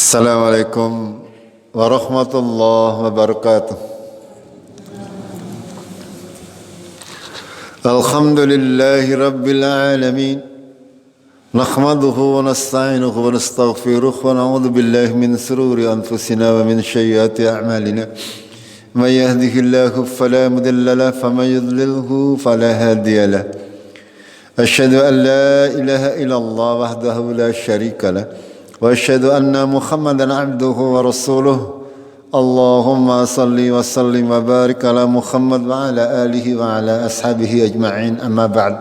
Assalamualaikum warahmatullahi wabarakatuh. Alhamdulillahi rabbil alamin. Nahmaduhu wa nasta'inuhu wa nastaghfiruh wa na'udzu billahi min shururi anfusina wa min sayyiati a'malina. May yahdihillahu fala mudilla lahu wa may yudlilhu fala hadiya lahu. Asyhadu an la ilaha illallah wahdahu la syarika lahu. وأشهد أن محمدا عبده ورسوله اللهم صل وسلم وبارك على محمد وعلى آله وعلى أصحابه أجمعين أما بعد.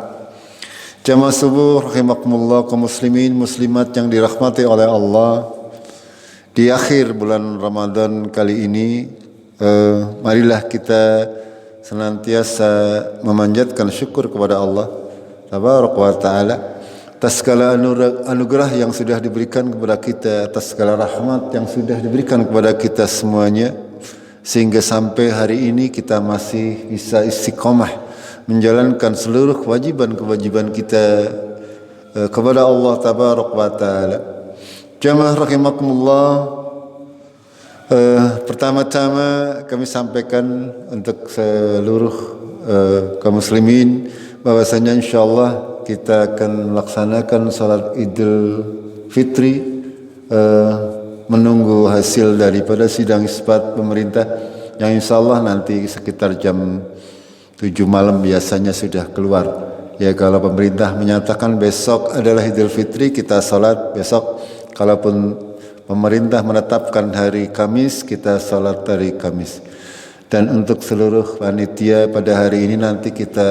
Jamaah subuh rahimakumullah, kaum muslimin muslimat yang dirahmati oleh Allah. Di akhir bulan Ramadan kali ini, marilah kita senantiasa memanjatkan syukur kepada Allah Tabaraka wa Ta'ala atas segala anugerah yang sudah diberikan kepada kita, atas segala rahmat yang sudah diberikan kepada kita semuanya, sehingga sampai hari ini kita masih bisa istiqomah menjalankan seluruh kewajiban-kewajiban kita kepada Allah Tabaraka wa Ta'ala. Jamaah rahimakumullah, pertama-tama kami sampaikan untuk seluruh kaum muslimin bahwasanya insyaallah kita akan melaksanakan salat Idul Fitri, menunggu hasil daripada sidang isbat pemerintah yang insyaallah nanti sekitar jam 7 malam biasanya sudah keluar. Ya, kalau pemerintah menyatakan besok adalah Idul Fitri, kita salat besok. Kalaupun pemerintah menetapkan hari Kamis, kita salat hari Kamis. Dan untuk seluruh panitia pada hari ini nanti kita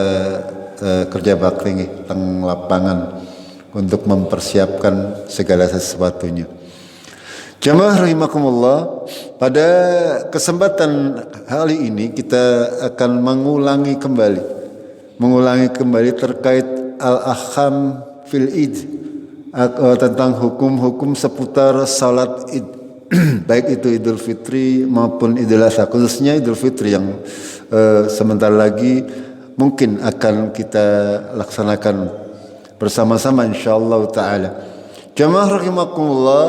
kerja bakti teng lapangan untuk mempersiapkan segala sesuatunya. Jamaah rahimakumullah, pada kesempatan kali ini kita akan mengulangi kembali terkait al-ahkam fil id, tentang hukum-hukum seputar salat id baik itu Idul Fitri maupun Idul Adha, khususnya Idul Fitri yang sebentar lagi mungkin akan kita laksanakan bersama-sama insyaallah ta'ala. Jamaah rahimakumullah,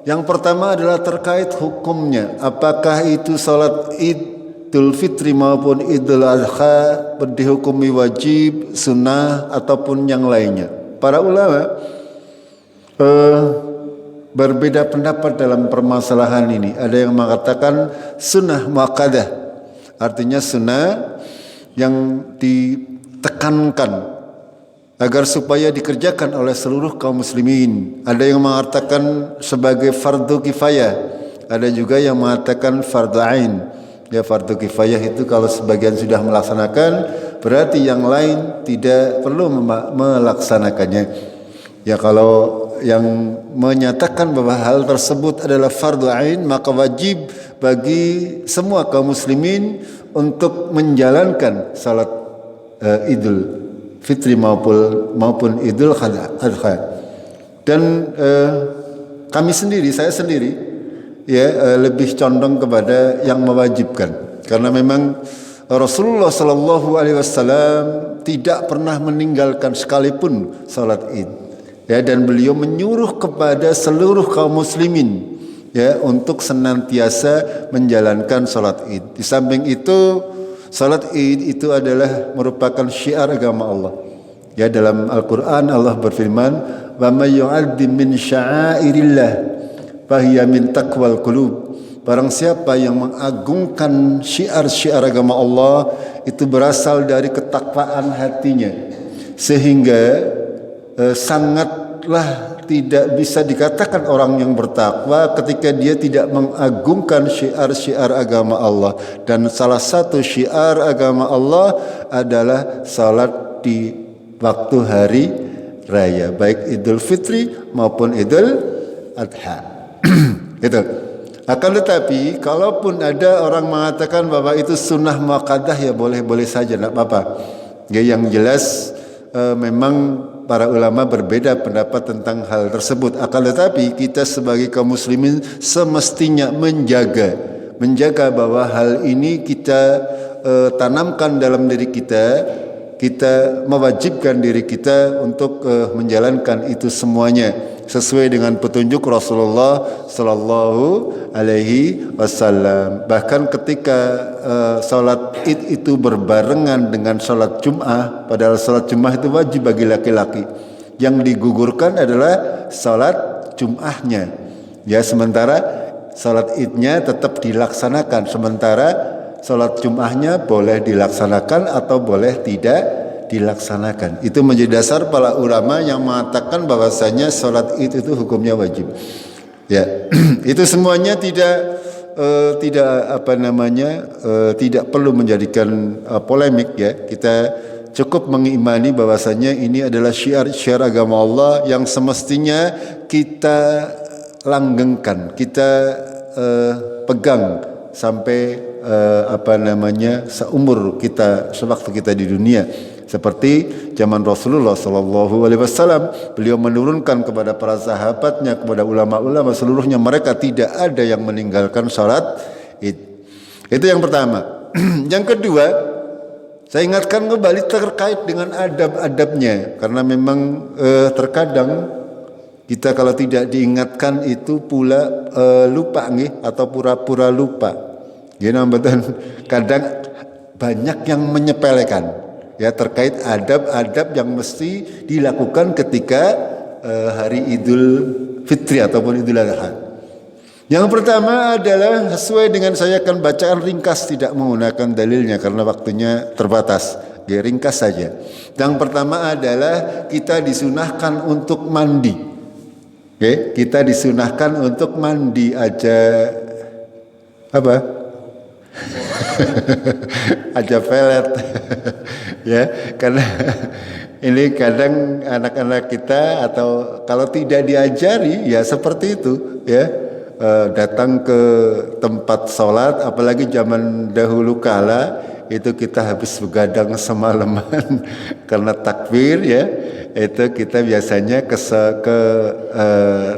yang pertama adalah terkait hukumnya. Apakah itu salat Idul Fitri maupun Idul Adha dihukumi wajib, sunnah ataupun yang lainnya? Para ulama berbeda pendapat dalam permasalahan ini. Ada yang mengatakan sunnah muakkadah, artinya sunnah yang ditekankan agar supaya dikerjakan oleh seluruh kaum muslimin. Ada yang mengatakan sebagai fardu kifayah, ada juga yang mengatakan fardu ain. Ya, fardu kifayah itu kalau sebagian sudah melaksanakan, berarti yang lain tidak perlu melaksanakannya. Ya, kalau yang menyatakan bahwa hal tersebut adalah fardu ain, maka wajib bagi semua kaum muslimin untuk menjalankan salat Idul Fitri maupun Idul Adha. Dan saya sendiri ya lebih condong kepada yang mewajibkan, karena memang Rasulullah sallallahu alaihi wasallam tidak pernah meninggalkan sekalipun salat Id. Ya, dan beliau menyuruh kepada seluruh kaum muslimin ya untuk senantiasa menjalankan salat Id. Di samping itu, salat Id itu adalah merupakan syiar agama Allah. Ya, dalam Al-Qur'an Allah berfirman, "Wa may yu'azzim min sya'airillah fa hiya min taqwal qulub." Barang siapa yang mengagungkan syiar-syiar agama Allah, itu berasal dari ketakwaan hatinya. Sehingga sangatlah tidak bisa dikatakan orang yang bertakwa ketika dia tidak mengagungkan syiar-syiar agama Allah. Dan salah satu syiar agama Allah adalah salat di waktu hari raya, baik Idul Fitri maupun Idul Adha. Gitu. Akan tetapi kalaupun ada orang mengatakan bahwa itu sunnah muakkadah, ya boleh-boleh saja, tidak apa-apa. Ya, yang jelas memang para ulama berbeda pendapat tentang hal tersebut. Akan tetapi kita sebagai kaum muslimin semestinya menjaga bahwa hal ini kita tanamkan dalam diri kita, kita mewajibkan diri kita untuk menjalankan itu semuanya. sesuai dengan petunjuk Rasulullah Sallallahu Alaihi Wasallam. Bahkan ketika sholat Id itu berbarengan dengan sholat Jum'ah, padahal sholat Jum'ah itu wajib bagi laki-laki, yang digugurkan adalah sholat Jum'ahnya. Ya, sementara sholat Idnya tetap dilaksanakan, sementara sholat Jum'ahnya boleh dilaksanakan atau boleh tidak dilaksanakan. Itu menjadi dasar para ulama yang mengatakan bahwasanya sholat Id itu hukumnya wajib. Ya, itu semuanya tidak tidak perlu menjadikan polemik ya. Kita cukup mengimani bahwasanya ini adalah syiar agama Allah yang semestinya kita langgengkan, kita pegang sampai seumur kita, sewaktu kita di dunia. Seperti zaman Rasulullah Sallallahu Alaihi Wasallam, beliau menurunkan kepada para sahabatnya, kepada ulama-ulama seluruhnya, mereka tidak ada yang meninggalkan sholat Id. Itu yang pertama. Yang kedua, saya ingatkan kembali terkait dengan adab-adabnya, karena memang terkadang kita kalau tidak diingatkan itu pula lupa nih, atau pura-pura lupa. Kadang banyak yang menyepelekan ya terkait adab-adab yang mesti dilakukan ketika hari Idul Fitri ataupun Idul Adha. Yang pertama adalah sesuai dengan saya akan bacaan ringkas, tidak menggunakan dalilnya karena waktunya terbatas. Ya, ringkas saja. Yang pertama adalah kita disunahkan untuk mandi. Oke, kita disunahkan untuk mandi aja aja pelet. Ya, karena ini kadang anak-anak kita atau kalau tidak diajari ya seperti itu ya, datang ke tempat sholat, apalagi zaman dahulu kala itu kita habis begadang semalaman karena takbir ya, itu kita biasanya ke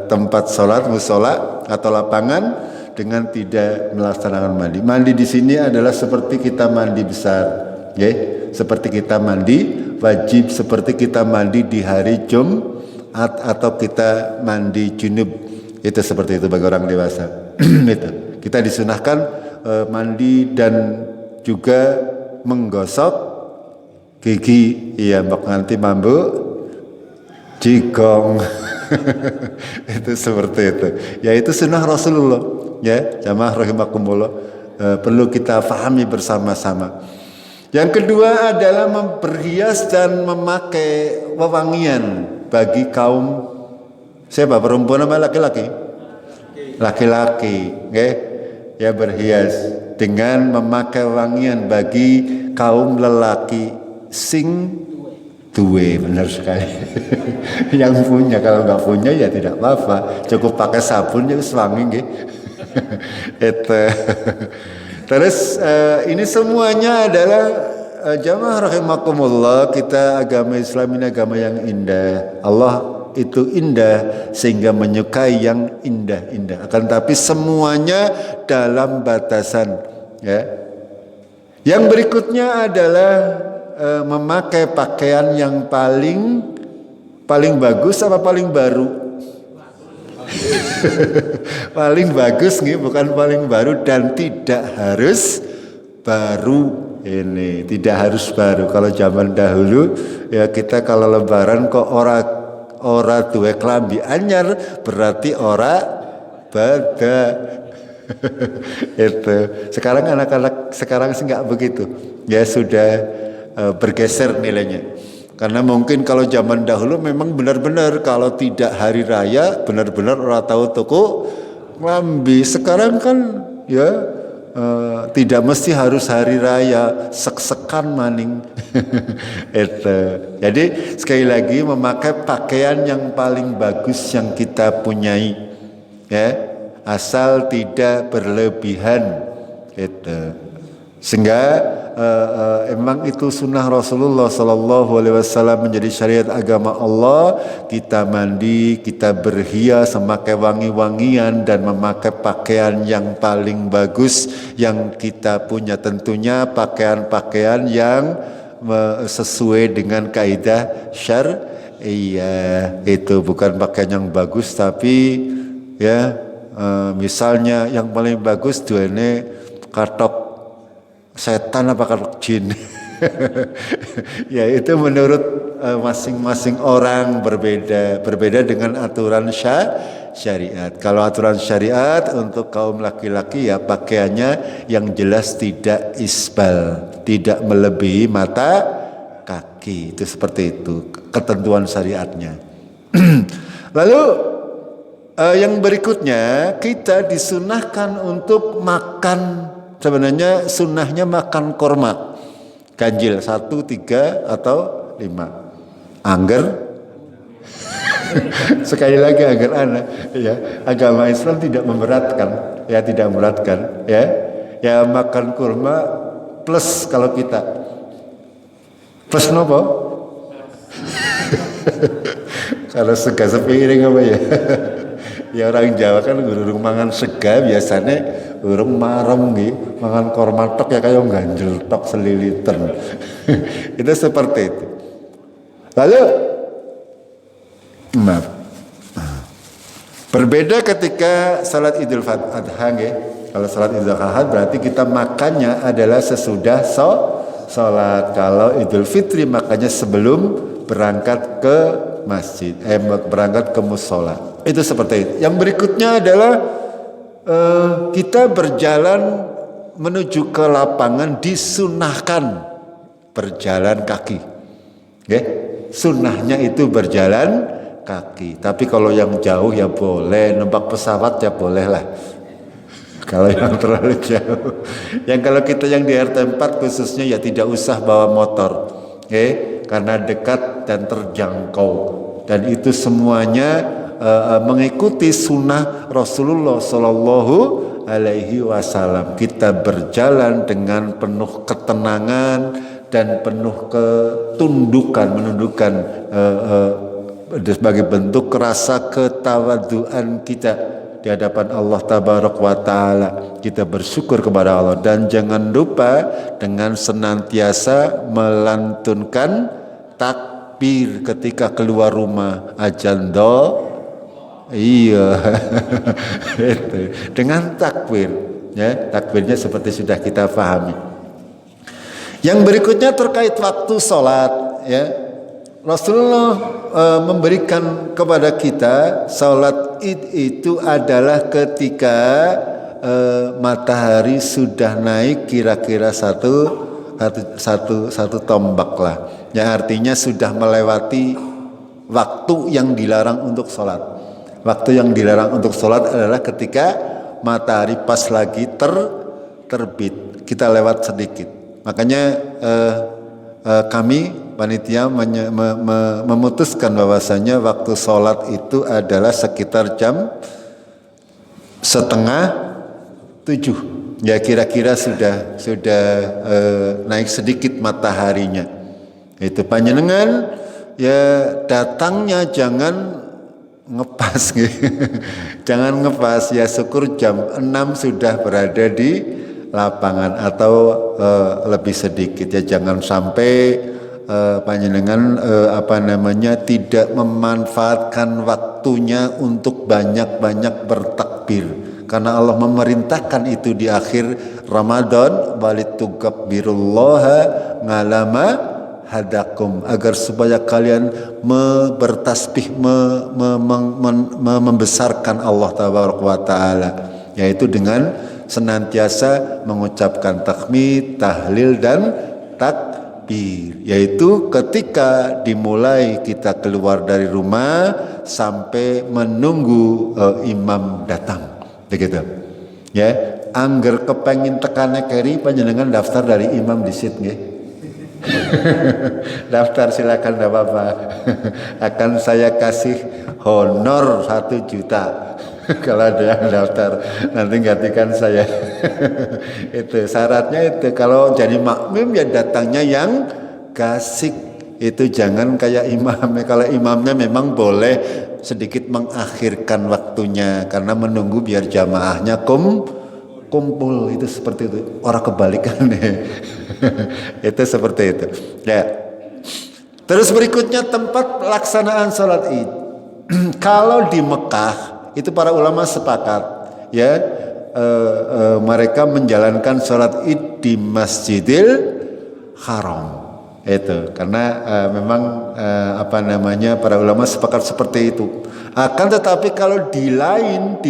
tempat sholat, musola atau lapangan dengan tidak melaksanakan mandi. Mandi di sini adalah seperti kita mandi besar, ya, seperti kita mandi wajib, seperti kita mandi di hari Jumat atau kita mandi junub. Itu seperti itu bagi orang dewasa. Itu kita disunahkan mandi dan juga menggosok gigi. Iya, mbak nanti mambu jigong. Itu seperti itu. Ya, itu sunnah Rasulullah. Ya, jamaah rahimakumullah, perlu kita fahami bersama-sama. Yang kedua adalah berhias dan memakai wewangian bagi kaum siapa, perempuan apa laki-laki? Laki-laki, okay? Ya, berhias dengan memakai wewangian bagi kaum lelaki sing duwe, benar sekali. Yang punya, kalau nggak punya ya tidak apa-apa, cukup pakai sabun ya wangi, nggih. Itu. Terus ini semuanya adalah jamaah rahimakumullah, kita agama Islam ini agama yang indah. Allah itu indah sehingga menyukai yang indah-indah. Akan tapi semuanya dalam batasan, ya. Yang berikutnya adalah memakai pakaian yang paling bagus apa paling baru? Paling bagus nih, bukan paling baru, dan tidak harus baru. Ini tidak harus baru. Kalau zaman dahulu ya, kita kalau lebaran kok ora duwe klambi anyar, berarti ora bada. Itu. Sekarang anak-anak sekarang sih nggak begitu. Ya, sudah bergeser nilainya. Karena mungkin kalau zaman dahulu memang benar-benar kalau tidak hari raya benar-benar orang tahu toko klambi. Sekarang kan ya tidak mesti harus hari raya, sek-sekan maning. Itu. Jadi sekali lagi memakai pakaian yang paling bagus yang kita punyai, ya, asal tidak berlebihan. Itu. Sehingga emang itu sunnah Rasulullah Sallallahu Alaihi Wasallam, menjadi syariat agama Allah. Kita mandi, kita berhias, memakai wangi-wangian dan memakai pakaian yang paling bagus yang kita punya. Tentunya pakaian-pakaian yang sesuai dengan kaidah Iya, itu bukan pakaian yang bagus tapi ya misalnya yang paling bagus duene katok setan apa katok jin. Ya itu menurut masing-masing orang berbeda dengan aturan syariat. Kalau aturan syariat untuk kaum laki-laki ya pakaiannya yang jelas tidak isbal, tidak melebihi mata kaki. Itu seperti itu ketentuan syariatnya. Lalu yang berikutnya kita disunahkan untuk makan, sebenarnya sunnahnya makan korma ganjil 1, 3 atau 5 angger. Sekali lagi agar ya agama Islam tidak memberatkan ya makan kurma plus kalau kita plus nopo kalau sega sepiring apa ya. Ya orang Jawa kan urung mangan sega biasanya urung marem nggih, mangan korma tok ya kayak ganjel tok seliliten. Itu seperti itu. Lalu berbeda ketika salat Idul Adha nggih. Kalau salat Idul Adha berarti kita makannya adalah sesudah salat. Kalau Idul Fitri makannya sebelum berangkat ke masjid, berangkat ke mushola. Itu seperti itu. Yang berikutnya adalah kita berjalan menuju ke lapangan disunahkan berjalan kaki. Okay? Sunnahnya itu berjalan kaki. Tapi kalau yang jauh ya boleh, numpak pesawat ya boleh lah. Kalau yang terlalu jauh. Yang kalau kita yang di RT 4 khususnya ya tidak usah bawa motor. Okay? Karena dekat dan terjangkau. Dan itu semuanya mengikuti sunnah Rasulullah Sallallahu Alaihi Wasallam. Kita berjalan dengan penuh ketenangan dan penuh menundukkan sebagai bentuk rasa ketawaduan kita di hadapan Allah Tabaraka wa Ta'ala. Kita bersyukur kepada Allah dan jangan lupa dengan senantiasa melantunkan takbir ketika keluar rumah. Azan iya. Itu dengan takbir ya, takbirnya seperti sudah kita pahami. Yang berikutnya terkait waktu sholat ya. Rasulullah memberikan kepada kita sholat Id itu adalah ketika matahari sudah naik kira-kira satu tombak lah. Yang artinya sudah melewati waktu yang dilarang untuk sholat. Waktu yang dilarang untuk sholat adalah ketika matahari pas lagi terbit. Kita lewat sedikit. Makanya kami panitia memutuskan bahwasanya waktu sholat itu adalah sekitar jam 6:30. Ya kira-kira sudah naik sedikit mataharinya. Itu panjenengan ya datangnya jangan ngepas gitu. Jangan ngepas ya, syukur jam 6 sudah berada di lapangan atau lebih sedikit ya. Jangan sampai panjenengan tidak memanfaatkan waktunya untuk banyak-banyak bertakbir. Karena Allah memerintahkan itu di akhir Ramadan, walitugabbirullaha ngalama hadakum, agar supaya kalian bertasbih membesarkan Allah Tabaraka wa Ta'ala, yaitu dengan senantiasa mengucapkan tahmid, tahlil dan takbir, yaitu ketika dimulai kita keluar dari rumah sampai menunggu imam datang, begitu ya. Angger kepengin tekane keri panjenengan daftar dari imam di sit nggih. Daftar silakan, tidak apa-apa. Akan saya kasih honor 1 juta kalau ada yang daftar, nanti gantikan saya. Itu syaratnya itu. Kalau jadi makmum ya datangnya yang gasik. Itu jangan kayak imam. Kalau imamnya memang boleh sedikit mengakhirkan waktunya karena menunggu biar jamaahnya kumpul. Itu seperti itu. Orang kebalikan. Itu seperti itu ya. Terus berikutnya tempat pelaksanaan sholat id. Kalau di Mekah itu para ulama sepakat ya, mereka menjalankan sholat id di Masjidil Haram. Itu karena memang para ulama sepakat seperti itu. Akan tetapi kalau di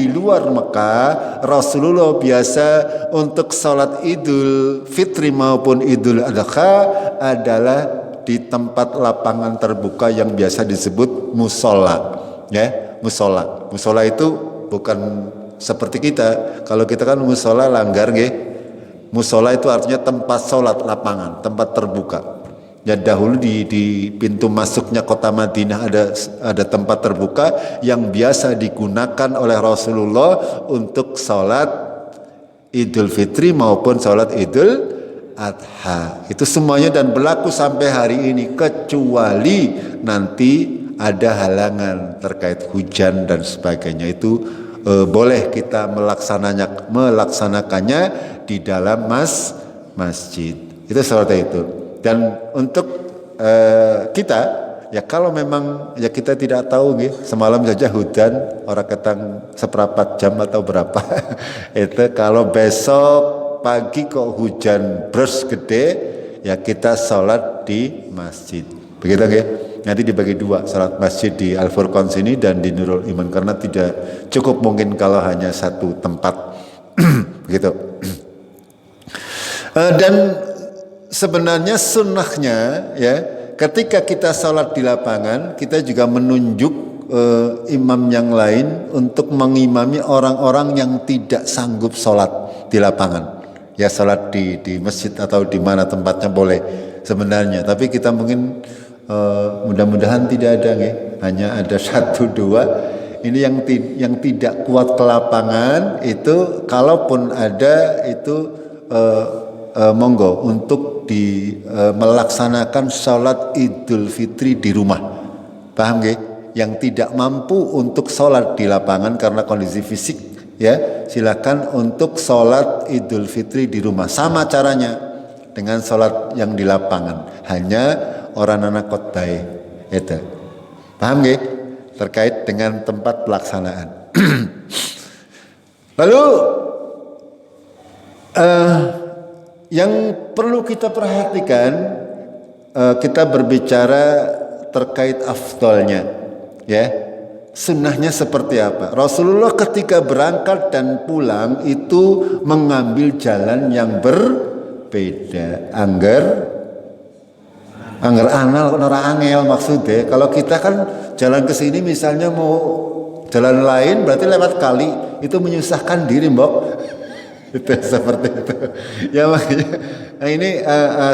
luar Mekah, Rasulullah biasa untuk sholat Idul Fitri maupun Idul Adha adalah di tempat lapangan terbuka yang biasa disebut musola. Ya, musola itu bukan seperti kita. Kalau kita kan musola langgar, nggih. Musola itu artinya tempat sholat lapangan, tempat terbuka. Ya, dahulu di pintu masuknya kota Madinah ada tempat terbuka yang biasa digunakan oleh Rasulullah untuk sholat Idul Fitri maupun sholat Idul Adha. Itu semuanya dan berlaku sampai hari ini, kecuali nanti ada halangan terkait hujan dan sebagainya. Itu boleh kita melaksanakannya di dalam masjid. Itu seperti itu. Dan untuk kita ya, kalau memang ya kita tidak tahu gitu, semalam saja hujan orang ketang seperempat jam atau berapa itu kalau besok pagi kok hujan bres gede, ya kita sholat di masjid. Begitu ya. Nanti dibagi dua, sholat masjid di Al-Furqan sini dan di Nurul Iman, karena tidak cukup mungkin kalau hanya satu tempat. Begitu. Dan sebenarnya sunnahnya ya, ketika kita sholat di lapangan, kita juga menunjuk imam yang lain untuk mengimami orang-orang yang tidak sanggup sholat di lapangan. Ya, sholat di masjid atau di mana tempatnya boleh sebenarnya. Tapi kita mungkin mudah-mudahan tidak ada, hanya ada 1-2. Ini yang tidak kuat ke lapangan itu, kalaupun ada itu monggo untuk melaksanakan sholat Idul Fitri di rumah. Paham nggih? Yang tidak mampu untuk sholat di lapangan karena kondisi fisik, ya silakan untuk sholat Idul Fitri di rumah. Sama caranya dengan sholat yang di lapangan, hanya orang anak khotbah itu. Paham nggih? Terkait dengan tempat pelaksanaan. Lalu yang perlu kita perhatikan, kita berbicara terkait afdolnya, ya sunnahnya seperti apa. Rasulullah ketika berangkat dan pulang itu mengambil jalan yang berbeda. Angger anal ora angel maksudnya. Kalau kita kan jalan ke sini misalnya mau jalan lain berarti lewat kali, itu menyusahkan diri, Mbok. Itu seperti itu. Ya makanya ini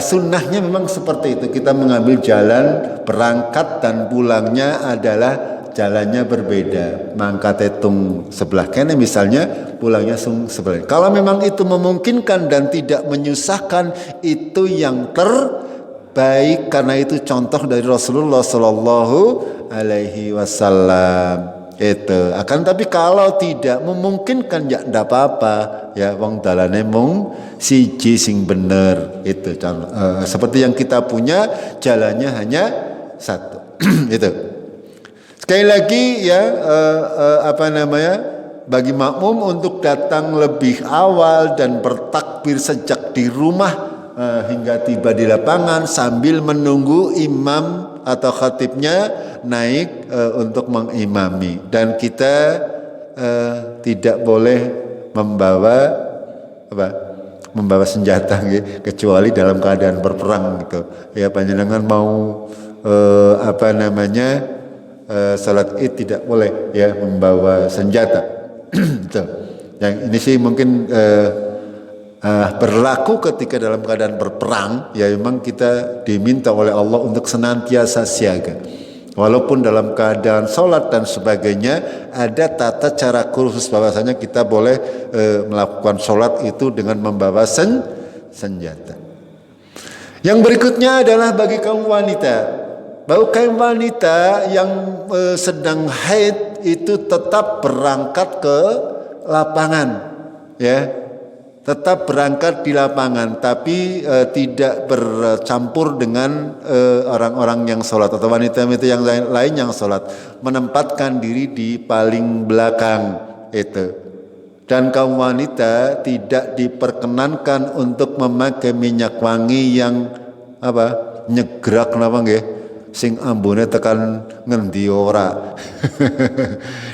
sunnahnya memang seperti itu. Kita mengambil jalan berangkat dan pulangnya adalah jalannya berbeda. Mangkat etung sebelah kene misalnya, pulangnya sebelah. Kalau memang itu memungkinkan dan tidak menyusahkan, itu yang terbaik, karena itu contoh dari Rasulullah Shallallahu Alaihi Wasallam. Itu akan, tapi kalau tidak memungkinkan ya ndak apa-apa ya, wong dalane mung siji sing bener. Itu seperti yang kita punya, jalannya hanya satu. Itu sekali lagi ya, bagi makmum untuk datang lebih awal dan bertakbir sejak di rumah hingga tiba di lapangan sambil menunggu imam atau khatibnya naik untuk mengimami. Dan kita tidak boleh membawa senjata gitu, kecuali dalam keadaan berperang gitu. Ya, panjenengan mau salat Id tidak boleh ya membawa senjata. Yang ini sih mungkin berlaku ketika dalam keadaan berperang, ya memang kita diminta oleh Allah untuk senantiasa siaga. Walaupun dalam keadaan sholat dan sebagainya ada tata cara khusus bahwasanya kita boleh melakukan sholat itu dengan membawa senjata. Yang berikutnya adalah bagi kaum wanita. Bagi kaum wanita yang sedang haid itu tetap berangkat ke lapangan, ya. tetap berangkat di lapangan, tapi tidak bercampur dengan orang-orang yang sholat atau wanita-wanita yang lain yang sholat, menempatkan diri di paling belakang itu. Dan kaum wanita tidak diperkenankan untuk memakai minyak wangi yang nyegrak napa nggih, sing ambune tekan ngendi ora.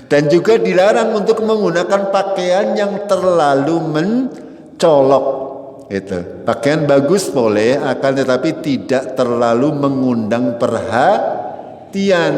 Dan juga dilarang untuk menggunakan pakaian yang terlalu colok itu. Pakaian bagus boleh, akan tetapi tidak terlalu mengundang perhatian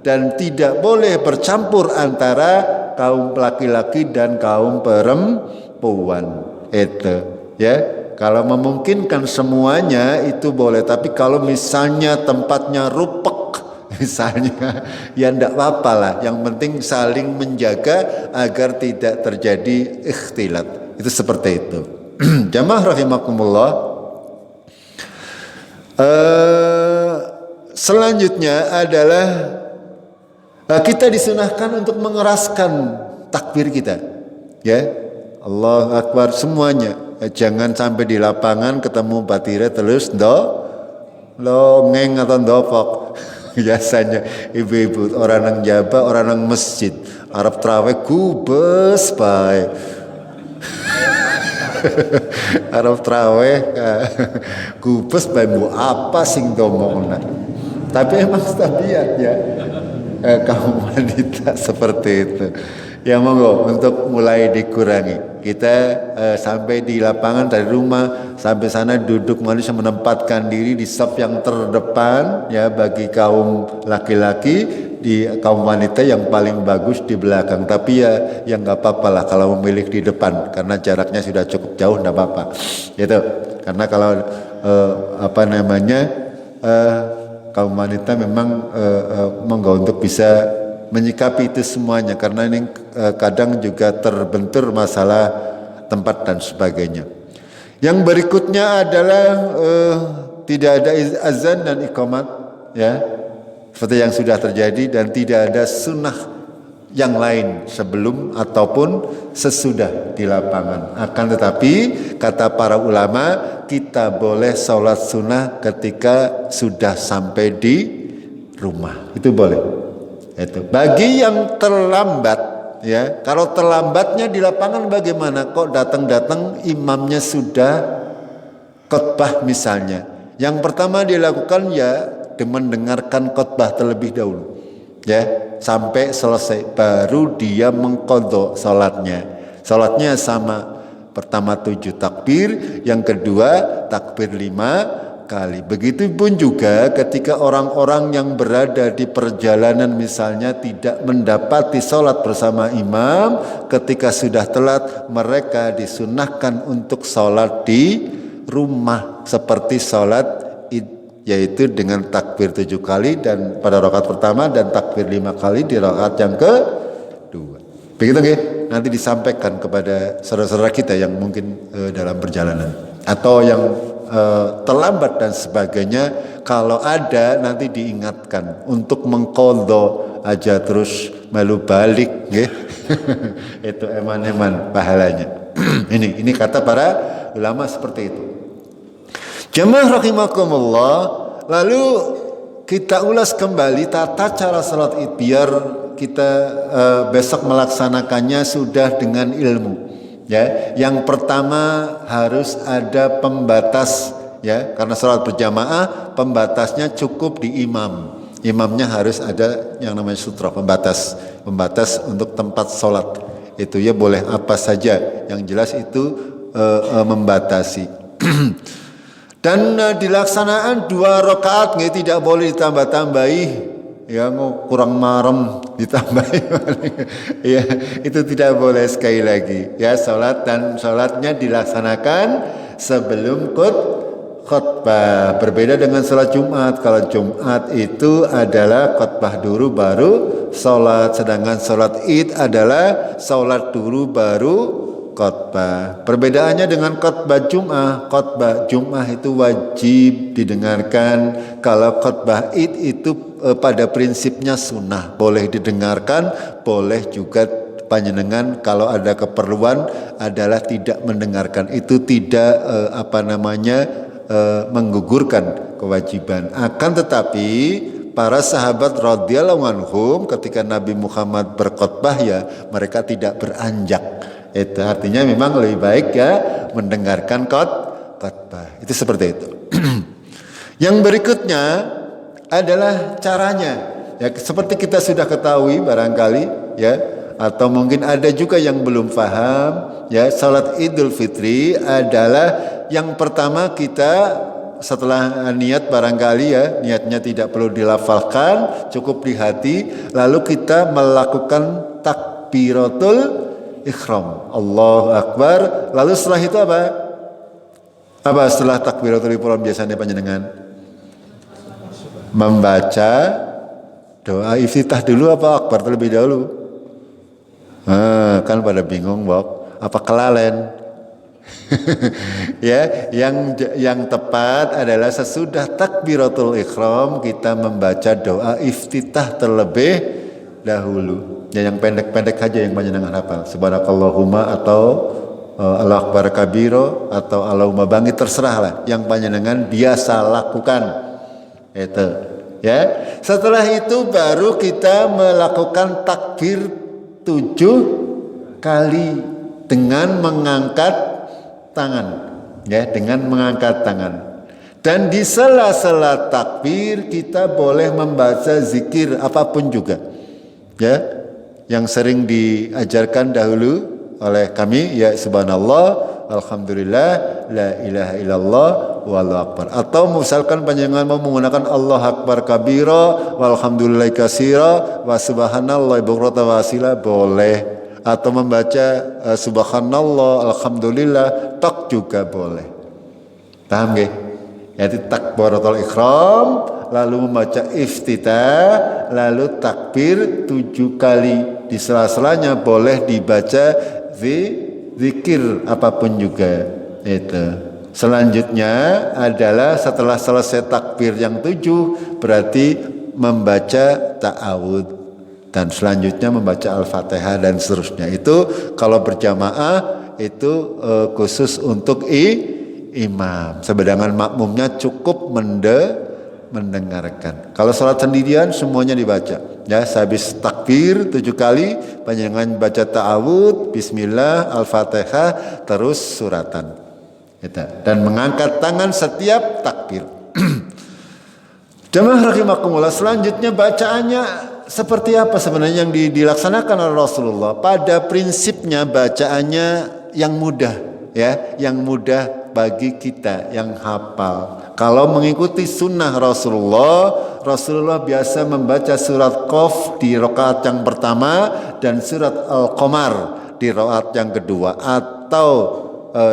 dan tidak boleh bercampur antara kaum laki-laki dan kaum perempuan itu ya. Kalau memungkinkan semuanya itu boleh, tapi kalau misalnya tempatnya rupek misalnya ya enggak apa-apa lah, yang penting saling menjaga agar tidak terjadi ikhtilat. Itu seperti itu. Jamaah rahimakumullah. Selanjutnya adalah kita disunahkan untuk mengeraskan takbir kita. Ya, Allahu Akbar semuanya. Jangan sampai di lapangan ketemu batire terus longeng atau ndopok. Biasanya ibu-ibu orang nang jaba, orang nang masjid Arab traweh gubes bae. Arab traweh gubes bae bu apa sing domongna. Tapi emang tabiat ya kaum wanita seperti itu. Ya monggo untuk mulai dikurangi. Kita sampai di lapangan dari rumah sampai sana duduk manusia menempatkan diri di saf yang terdepan ya, bagi kaum laki-laki, di kaum wanita yang paling bagus di belakang. Tapi ya yang nggak apa-apa lah kalau memilih di depan karena jaraknya sudah cukup jauh, nggak apa-apa. Gitu. Karena kalau kaum wanita memang monggo untuk bisa menyikapi itu semuanya, karena ini kadang juga terbentur masalah tempat dan sebagainya. Yang berikutnya adalah tidak ada azan dan iqamat ya, seperti yang sudah terjadi, dan tidak ada sunnah yang lain sebelum ataupun sesudah di lapangan. Akan tetapi kata para ulama, kita boleh sholat sunnah ketika sudah sampai di rumah, itu boleh. Itu bagi yang terlambat ya. Kalau terlambatnya di lapangan bagaimana? Kok datang-datang imamnya sudah khotbah misalnya. Yang pertama dilakukan ya mendengarkan khotbah terlebih dahulu ya, sampai selesai baru dia mengqadha salatnya. Salatnya sama, pertama 7 takbir, yang kedua takbir 5 kali. Begitupun juga ketika orang-orang yang berada di perjalanan misalnya tidak mendapati sholat bersama imam, ketika sudah telat mereka disunahkan untuk sholat di rumah seperti sholat id, yaitu dengan takbir 7 kali dan pada rakaat pertama dan takbir 5 kali di rakaat yang kedua. Begitu nggih? Nanti disampaikan kepada saudara-saudara kita yang mungkin dalam perjalanan atau yang terlambat dan sebagainya. Kalau ada nanti diingatkan untuk mengqadha aja terus melu balik nggih. Itu eman-eman pahalanya. Ini kata para ulama seperti itu. Jamaah rahimakumullah, lalu kita ulas kembali tata cara salat Id biar kita besok melaksanakannya sudah dengan ilmu. Ya, yang pertama harus ada pembatas ya, karena salat berjamaah pembatasnya cukup di imam. Imamnya harus ada yang namanya sutra, pembatas untuk tempat salat. Itu ya boleh apa saja, yang jelas itu membatasi. Dan dilaksanaan 2 rakaat nggih, tidak boleh ditambah-tambahi. Ya kurang marem ditambahi. Ya itu tidak boleh. Sekali lagi ya, salatnya dilaksanakan sebelum khutbah. Berbeda dengan salat Jumat. Kalau Jumat itu adalah khutbah dulu baru salat, sedangkan salat Id adalah salat dulu baru khutbah. Perbedaannya dengan khutbah Jumat itu wajib didengarkan. Kalau khutbah Id itu pada prinsipnya sunnah, boleh didengarkan, boleh juga panjenengan kalau ada keperluan adalah tidak mendengarkan. Itu tidak menggugurkan kewajiban. Akan tetapi para sahabat radhiyallahu anhum ketika Nabi Muhammad berkhutbah ya mereka tidak beranjak. Itu artinya memang lebih baik ya mendengarkan khutbah. Itu seperti itu. Yang berikutnya adalah caranya. Ya seperti kita sudah ketahui barangkali ya, atau mungkin ada juga yang belum paham ya, salat Idul Fitri adalah yang pertama kita setelah niat barangkali ya, niatnya tidak perlu dilafalkan, cukup di hati, lalu kita melakukan takbiratul ihram. Allahu Akbar. Lalu setelah itu apa? Apa setelah takbiratul ihram biasanya panjenengan? Membaca doa iftitah dulu apa akbar terlebih dahulu? Kan pada bingung, Bob. Apa kelalen? Ya, yang tepat adalah sesudah takbiratul ihram kita membaca doa iftitah terlebih dahulu. Ya, yang pendek-pendek aja yang panjenengan hafal. Subhanakallahumma atau Allahu akbar kabiro atau Allahumma bangkit, terserahlah yang panjenengan biasa lakukan. Itu. Ya, setelah itu baru kita melakukan takbir 7 kali dengan mengangkat tangan, ya, dengan mengangkat tangan. Dan di sela-sela takbir kita boleh membaca zikir apapun juga, ya, yang sering diajarkan dahulu oleh kami, ya subhanallah, alhamdulillah, la ilaha illallah, wallahu akbar. Atau misalkan panjenengan mau menggunakan Allah akbar kabira, walhamdulillah katsira, wa subhanallah bukratan wa asila, boleh. Atau membaca subhanallah, alhamdulillah, tok juga boleh. Paham nggih? Yaitu takbiratul ihram, lalu membaca iftitah, lalu takbir 7 kali. Di sela-selanya boleh dibaca zikir apapun juga. Itu. Selanjutnya adalah setelah selesai takbir yang 7 berarti membaca ta'awud, dan selanjutnya membaca Al-Fatihah dan seterusnya. Itu kalau berjamaah itu khusus untuk imam. Sedangkan makmumnya cukup mendengarkan. Kalau salat sendirian semuanya dibaca. Ya, habis takbir 7 kali, panjenengan baca ta'awud, bismillah, Al-Fatihah, terus suratan. Gitu. Dan mengangkat tangan setiap takbir. Jemaah rahimakumullah, selanjutnya bacaannya seperti apa sebenarnya yang dilaksanakan oleh Rasulullah? Pada prinsipnya bacaannya yang mudah, ya, yang mudah bagi kita yang hafal. Kalau mengikuti sunnah Rasulullah biasa membaca surat Qaf di rakaat yang pertama dan surat Al-Qamar di rakaat yang kedua, atau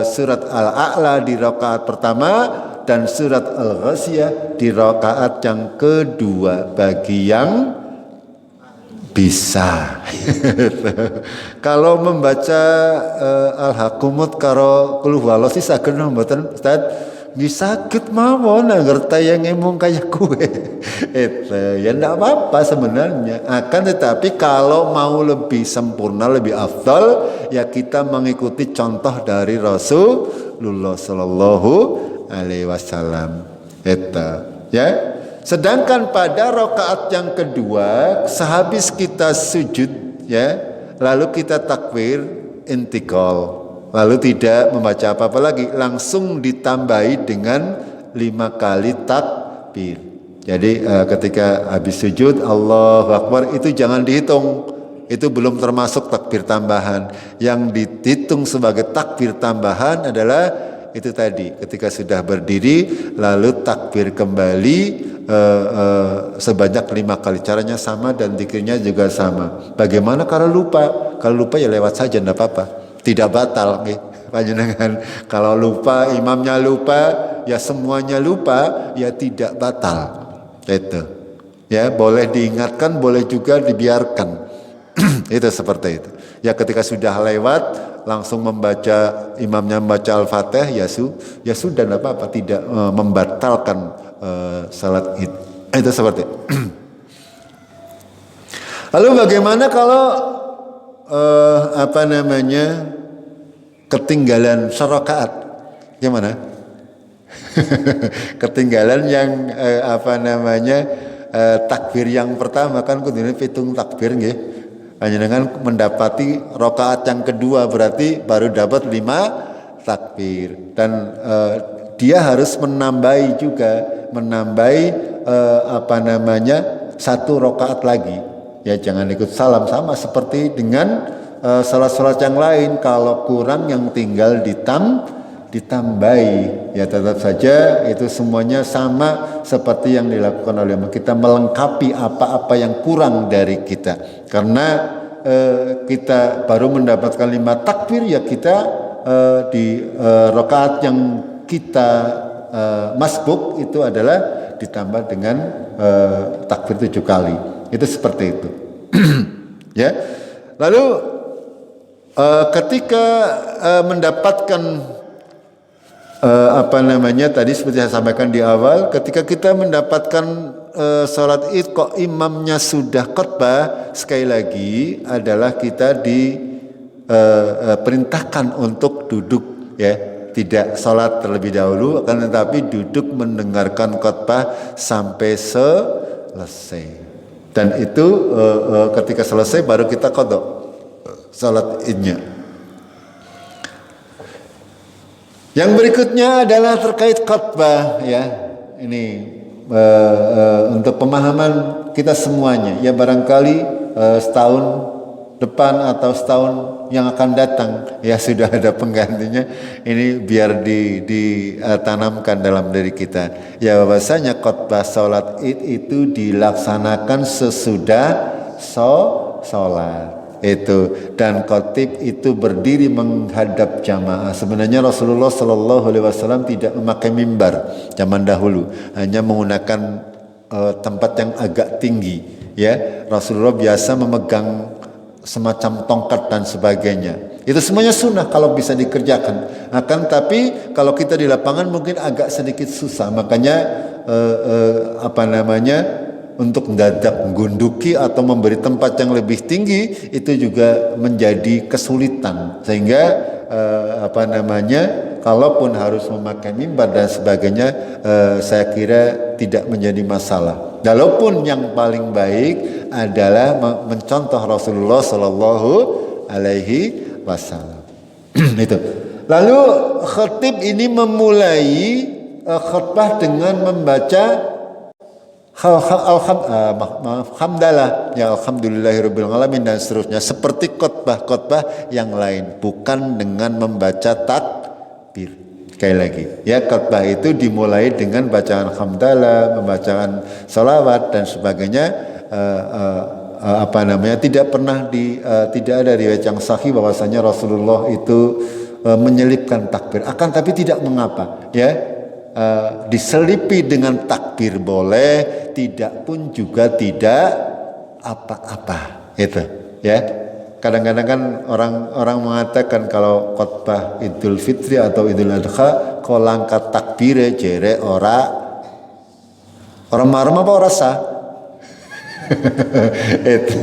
surat Al-A'la di rakaat pertama dan surat Al-Ghasyiyah di rakaat yang kedua bagi yang bisa. Kalau membaca Al-Hakumut karo Qul huwallahu sih saged mboten Ustaz? Sakit mawon ngerti yang ngomong kayak gue. Itu ya enggak apa-apa sebenarnya. Akan tetapi kalau mau lebih sempurna, lebih afdal, ya kita mengikuti contoh dari Rasulullah sallallahu alaihi wasallam. Itu ya. Sedangkan pada rakaat yang kedua, sehabis kita sujud, ya, lalu kita takbir intikal, lalu tidak membaca apa-apa lagi, langsung ditambahi dengan 5 kali takbir. Jadi ketika habis sujud Allahu Akbar itu jangan dihitung, itu belum termasuk takbir tambahan. Yang dihitung sebagai takbir tambahan adalah itu tadi, ketika sudah berdiri lalu takbir kembali sebanyak 5 kali. Caranya sama dan zikirnya juga sama. Bagaimana kalau lupa? Kalau lupa ya lewat saja, tidak apa-apa, tidak batal nih panjenengan. Kalau lupa, imamnya lupa, ya semuanya lupa, ya tidak batal. Itu ya, boleh diingatkan, boleh juga dibiarkan. Itu seperti itu ya. Ketika sudah lewat langsung membaca, imamnya membaca Al-Fatihah, ya sudah, tidak apa-apa, tidak membatalkan salat id. Itu seperti itu. Lalu bagaimana kalau ketinggalan serakaat, gimana? Ketinggalan yang takbir yang pertama kan kudune pitung takbir nggih. Panjenengan mendapati rakaat yang kedua berarti baru dapat 5 takbir dan dia harus menambahi satu rakaat lagi. Ya jangan ikut salam, sama seperti dengan salat-salat yang lain, kalau kurang yang tinggal ditambahi. Ya tetap saja itu semuanya sama seperti yang dilakukan oleh kita, melengkapi apa-apa yang kurang dari kita. Karena kita baru mendapatkan 5 takbir, ya kita di rakaat yang kita masbuk itu adalah ditambah dengan takbir 7 kali. Itu seperti itu. Ya. Lalu ketika mendapatkan tadi seperti saya sampaikan di awal, ketika kita mendapatkan salat Id kok imamnya sudah khotbah, sekali lagi adalah kita diperintahkan untuk duduk, ya, tidak salat terlebih dahulu, akan tetapi duduk mendengarkan khotbah sampai selesai. Dan itu ketika selesai baru kita qadha salat Idnya. Yang berikutnya adalah terkait khotbah, ya. Ini untuk pemahaman kita semuanya, ya, barangkali setahun depan atau setahun yang akan datang ya sudah ada penggantinya. Ini biar ditanamkan dalam diri kita, ya, bahwasanya khotbah salat Id itu dilaksanakan sesudah salat itu, dan khatib itu berdiri menghadap jamaah. Sebenarnya Rasulullah Shallallahu Alaihi Wasallam tidak memakai mimbar zaman dahulu, hanya menggunakan tempat yang agak tinggi, ya. Rasulullah biasa memegang semacam tongkat dan sebagainya. Itu semuanya sunnah kalau bisa dikerjakan. Akan tapi kalau kita di lapangan mungkin agak sedikit susah, makanya untuk mendadak gunduki atau memberi tempat yang lebih tinggi itu juga menjadi kesulitan, sehingga kalaupun harus memakai mimbar dan sebagainya, saya kira tidak menjadi masalah. Walaupun yang paling baik adalah mencontoh Rasulullah Shallallahu Alaihi Wasallam. Itu. Lalu khatib ini memulai khutbah dengan membaca hamdalah, ya, alhamdulillahirabbil alamin dan seterusnya, seperti khotbah yang lain, bukan dengan membaca takbir. Sekali lagi, ya, khotbah itu dimulai dengan bacaan hamdalah, membacaan salawat dan sebagainya. Tidak ada riwayat yang sahih bahwasanya Rasulullah itu menyelipkan takbir. Akan tapi tidak mengapa, ya. Diselipi dengan takbir boleh, tidak pun juga tidak apa-apa, itu, ya. Kadang-kadang kan orang mengatakan kalau khotbah Idul Fitri atau Idul Adha kok langkat takbire jere orang marem apa ora sah. Itu.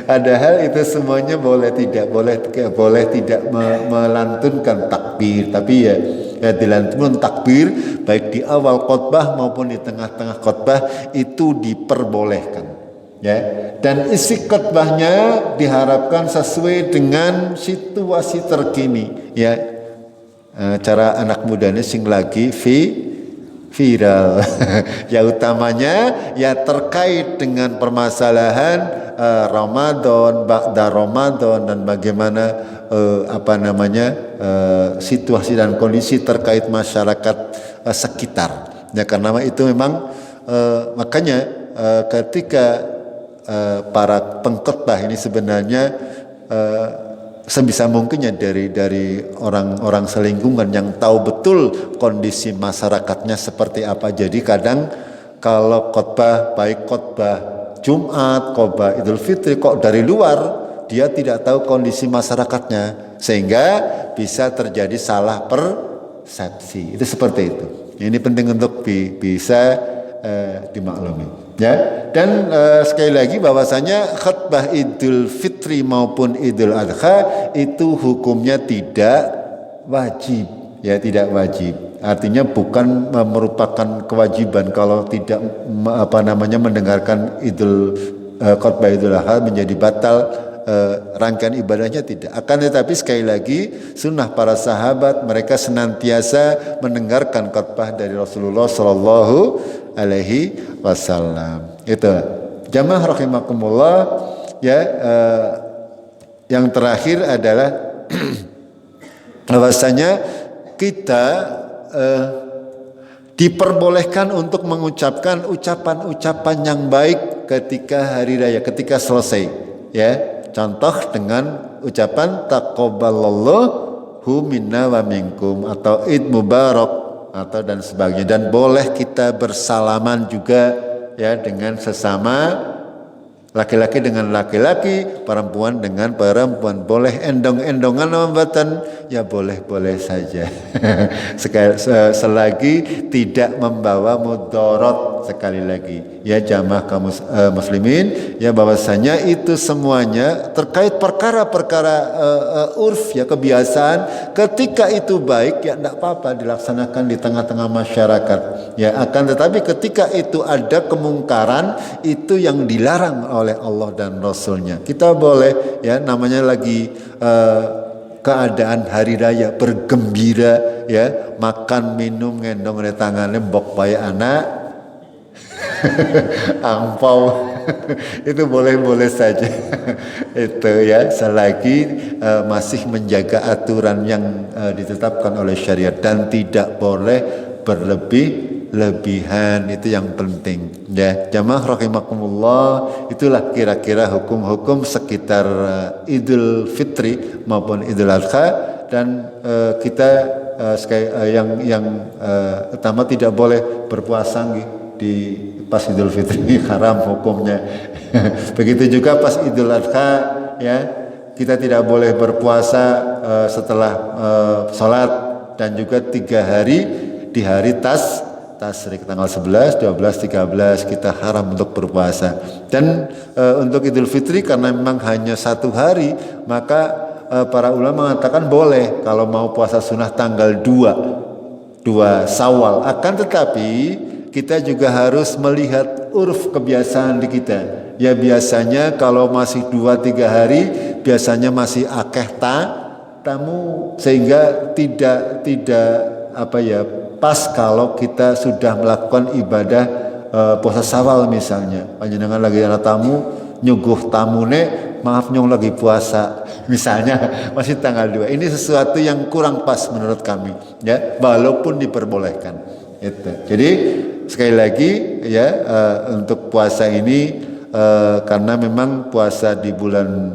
Padahal itu semuanya boleh tidak melantunkan takbir, tapi ya dilantunkan takbir baik di awal khotbah maupun di tengah-tengah khotbah itu diperbolehkan, ya. Dan isi khotbahnya diharapkan sesuai dengan situasi terkini, ya. Cara anak mudanya sing lagi viral. Ya, utamanya ya terkait dengan permasalahan Ramadan, ba'da Ramadan, dan bagaimana situasi dan kondisi terkait masyarakat sekitar. Ya, karena itu memang makanya ketika para pengkhotbah ini sebenarnya sebisa mungkinnya dari orang-orang selingkungan yang tahu betul kondisi masyarakatnya seperti apa. Jadi kadang kalau khotbah, baik khotbah Jumat, khotbah Idul Fitri, kok dari luar dia tidak tahu kondisi masyarakatnya, sehingga bisa terjadi salah persepsi. Itu seperti itu. Ini penting untuk bisa dimaklumi, ya. Dan sekali lagi bahwasanya khotbah Idul Fitri Fitri maupun Idul Adha itu hukumnya tidak wajib, ya tidak wajib. Artinya bukan merupakan kewajiban kalau tidak mendengarkan khotbah Idul Adha menjadi batal rangkaian ibadahnya, tidak. Akan tetapi sekali lagi sunnah para sahabat, mereka senantiasa mendengarkan khotbah dari Rasulullah Shallallahu Alaihi Wasallam. Itu jamaah rahimakumullah ya. Yang terakhir adalah bahwasanya kita diperbolehkan untuk mengucapkan ucapan-ucapan yang baik ketika hari raya, ketika selesai, ya. Contoh dengan ucapan taqabbalallahu minna wa minkum atau Id Mubarak atau dan sebagainya, dan boleh kita bersalaman juga, ya, dengan sesama laki-laki dengan laki-laki, perempuan dengan perempuan. Boleh endong-endongan hambatan, ya boleh-boleh saja. Selagi tidak membawa mudarat. Sekali lagi, ya jamaah kaum muslimin, ya bahwasanya itu semuanya terkait perkara-perkara urf, ya kebiasaan. Ketika itu baik, ya tidak apa-apa dilaksanakan di tengah-tengah masyarakat. Ya akan tetapi ketika itu ada kemungkaran, itu yang dilarang oleh Allah dan Rasulnya. Kita boleh, ya namanya lagi keadaan hari raya, bergembira, ya makan minum ngendong di tangannya mbok bae anak angpau itu boleh-boleh saja. Itu ya selagi masih menjaga aturan yang ditetapkan oleh syariat dan tidak boleh berlebihan, itu yang penting, ya jamaah rahimakumullah. Itulah kira-kira hukum-hukum sekitar Idul Fitri maupun Idul Adha. Dan kita yang utama tidak boleh berpuasa di pas Idul Fitri, haram hukumnya. Begitu juga pas Idul Adha, ya kita tidak boleh berpuasa setelah sholat, dan juga 3 hari di hari Tasyrik tanggal 11, 12, 13 kita haram untuk berpuasa. Dan untuk Idul Fitri karena memang hanya 1 hari, maka para ulama mengatakan boleh kalau mau puasa sunnah tanggal 2 Syawal. Akan tetapi kita juga harus melihat urf kebiasaan di kita. Ya biasanya kalau masih 2-3 hari biasanya masih akeh tamu, sehingga tidak pas kalau kita sudah melakukan ibadah puasa Syawal misalnya. Panjenengan lagi ada tamu, nyuguh tamune, maaf nyong lagi puasa misalnya, masih tanggal 2. Ini sesuatu yang kurang pas menurut kami, ya walaupun diperbolehkan. Itu. Jadi sekali lagi, ya untuk puasa ini karena memang puasa di bulan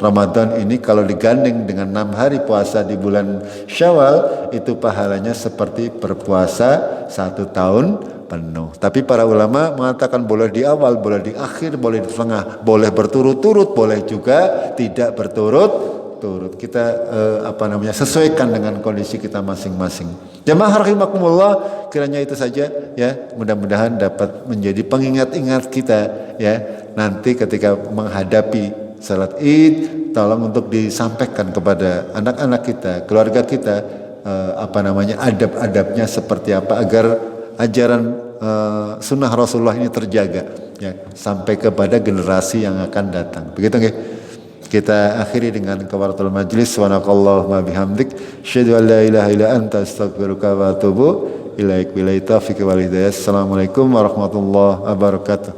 Ramadan ini kalau digandeng dengan 6 hari puasa di bulan Syawal, itu pahalanya seperti berpuasa 1 tahun penuh. Tapi para ulama mengatakan boleh di awal, boleh di akhir, boleh di tengah, boleh berturut-turut, boleh juga tidak berturut-turut. Kita sesuaikan dengan kondisi kita masing-masing. Jamaah rahimakumullah, kiranya itu saja, ya mudah-mudahan dapat menjadi pengingat-ingat kita, ya nanti ketika menghadapi salat Id, tolong untuk disampaikan kepada anak-anak kita, keluarga kita, adab-adabnya seperti apa agar ajaran sunnah Rasulullah ini terjaga, ya sampai kepada generasi yang akan datang. Begitu nggih? Kita akhiri dengan kafaratul majlis. Subhanakallahumma bihamdik, asyhadu an la ilaha illa anta, astaghfiruka wa atubu ilaik. Billahi taufiq wal hidayah. Assalamualaikum warahmatullahi wabarakatuh.